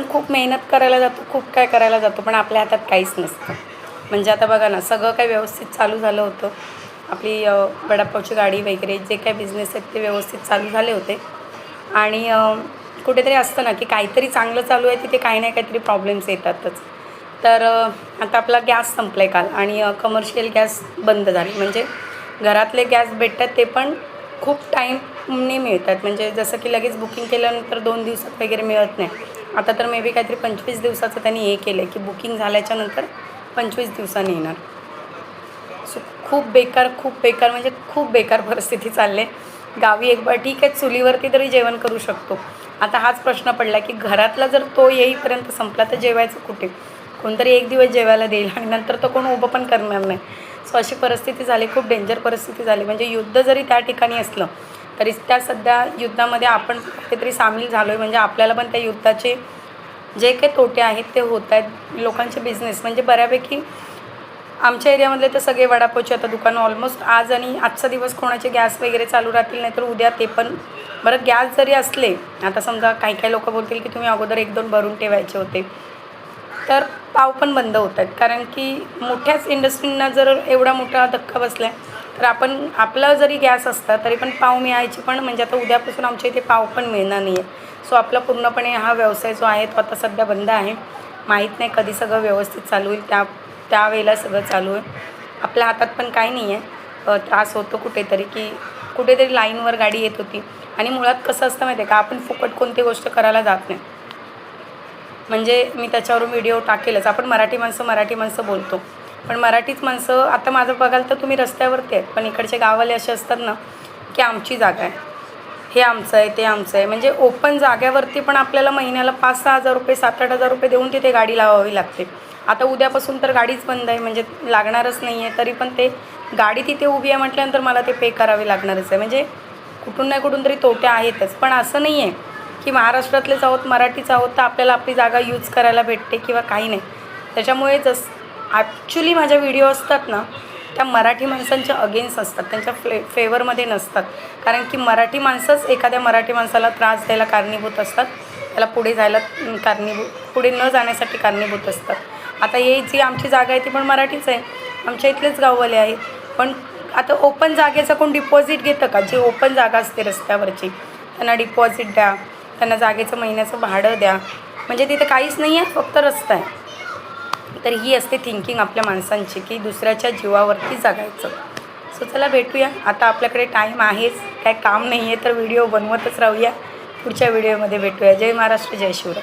खूप मेहनत करायला जातो, खूप काय करायला जातो, पण आपल्या हातात काहीच नसतं. म्हणजे आता बघा ना, सगळं काही व्यवस्थित चालू झालं होतं. आपली वडापावची गाडी वगैरे जे काही बिझनेस आहेत ते व्यवस्थित चालू झाले होते. आणि कुठेतरी असतं ना, की काहीतरी चांगलं चालू आहे तिथे काही ना काहीतरी प्रॉब्लेम्स येतातच. तर आता आपला गॅस संपला आहे काल आणि कमर्शियल गॅस बंद झाले. म्हणजे घरातले गॅस भेटतात ते पण खूप टाईमने मिळतात. म्हणजे जसं की लगेच बुकिंग केल्यानंतर 2 दिवसात वगैरे मिळत नाही. आता तर मे बी काहीतरी 25 दिवसाचं त्यांनी हे केलं आहे, की बुकिंग झाल्याच्यानंतर 25 दिवसांनी येणार. सो खूप बेकार म्हणजे खूप बेकार परिस्थिती चालली आहे. गावी एक ठीक आहे, चुलीवरती तरी जेवण करू शकतो. आता हाच प्रश्न पडला, की घरातला जर तो येईपर्यंत संपला तर जेवायचं कुठे? कोणतरी एक दिवस जेवायला देईल आणि नंतर तर कोण उभं पण करणार नाही. सो अशी परिस्थिती झाली, खूप डेंजर परिस्थिती झाली. म्हणजे युद्ध जरी त्या ठिकाणी असलं, तरी त्या सध्या युद्धामध्ये आपण कुठेतरी सामील झालो आहे. म्हणजे आपल्याला पण त्या युद्धाचे जे काही तोटे आहेत ते होत आहेत. लोकांचे बिझनेस म्हणजे बऱ्यापैकी आमच्या एरियामधले तर सगळे वडापावचे आता दुकानं ऑलमोस्ट आज आणि आजचा दिवस कोणाचे गॅस वगैरे चालू राहतील, नाहीतर उद्या ते पण. बरं गॅस जरी असले, आता समजा काही लोकं बोलतील की तुम्ही अगोदर 1-2 भरून ठेवायचे होते. तर पाव पण बंद होत आहेत. कारण की मोठ्याच इंडस्ट्रींना जर एवढा मोठा धक्का बसला आहे, तर आपला जरी गॅस असता तरी पण पाव मिळायची पण म्हणजे आता उद्यापासून आमच्या इथे पाव पण मिळणार नाही आहे. सो आपला पूर्णपणे हा व्यवसाय जो आहे तो आता सध्या बंद आहे. माहीत नाही कधी सगळं व्यवस्थित चालू होईल, त्यावेळेला सगळं चालू आहे. आपल्या हातात पण काही नाही आहे. त्रास होतो कुठेतरी, की कुठेतरी लाईनवर गाडी येत होती. आणि मुळात कसं असतं माहिती आहे का, आपण फुकट कोणती गोष्ट करायला जात नाही. म्हणजे मी त्याच्यावरून व्हिडिओ टाकेलच. आपण मराठी माणसं बोलतो. पण मराठीच माणसं आता माझं बघाल तर तुम्ही रस्त्यावरती आहेत, पण इकडचे गाववाले असे असतात ना, की आमची जागा आहे, हे आमचं आहे, ते आमचं आहे. म्हणजे ओपन जागेवरती पण आपल्याला महिन्याला 5-6 हजार रुपये, 7-8 हजार रुपये देऊन तिथे गाडी लावावी लागते. आता उद्यापासून तर गाडीच बंद आहे, म्हणजे लागणारच नाही आहे. तरी पण ते गाडी तिथे उभी आहे म्हटल्यानंतर मला ते पे करावे लागणारच आहे. म्हणजे कुठून ना कुठून तरी तोटे आहेतच. पण असं नाही आहे की महाराष्ट्रातलेच आहोत, मराठीच आहोत, तर आपल्याला आपली जागा यूज करायला भेटते किंवा काही नाही. त्याच्यामुळे ॲक्च्युली माझ्या व्हिडिओ असतात ना, त्या मराठी माणसांच्या अगेन्स्ट असतात, त्यांच्या फेवरमध्ये नसतात. कारण की मराठी माणसंच एखाद्या मराठी माणसाला त्रास द्यायला कारणीभूत असतात, त्याला पुढे न जाण्यासाठी कारणीभूत असतात. आता ही जी आमची जागा आहे ती पण मराठीच आहे, आमच्या इथलेच गाववाले आहेत. पण आता ओपन जागेचं कोण डिपॉझिट घेतं का? जी ओपन जागा असते रस्त्यावरची, त्यांना डिपॉझिट द्या, त्यांना जागेचं महिन्याचं भाडं द्या. म्हणजे तिथे काहीच नाही आहे, फक्त रस्ता आहे. तर ही असते थिंकिंग आपल्या माणसांची, की दुसऱ्याच्या जीवावरती जगायचं. सो चला भेटूया. आता आपल्याकडे टाईम आहेच, काय काम नाही आहे, तर व्हिडिओ बनवतच राहूया. पुढच्या व्हिडिओमध्ये भेटूया. जय महाराष्ट्र, जय शिवराय.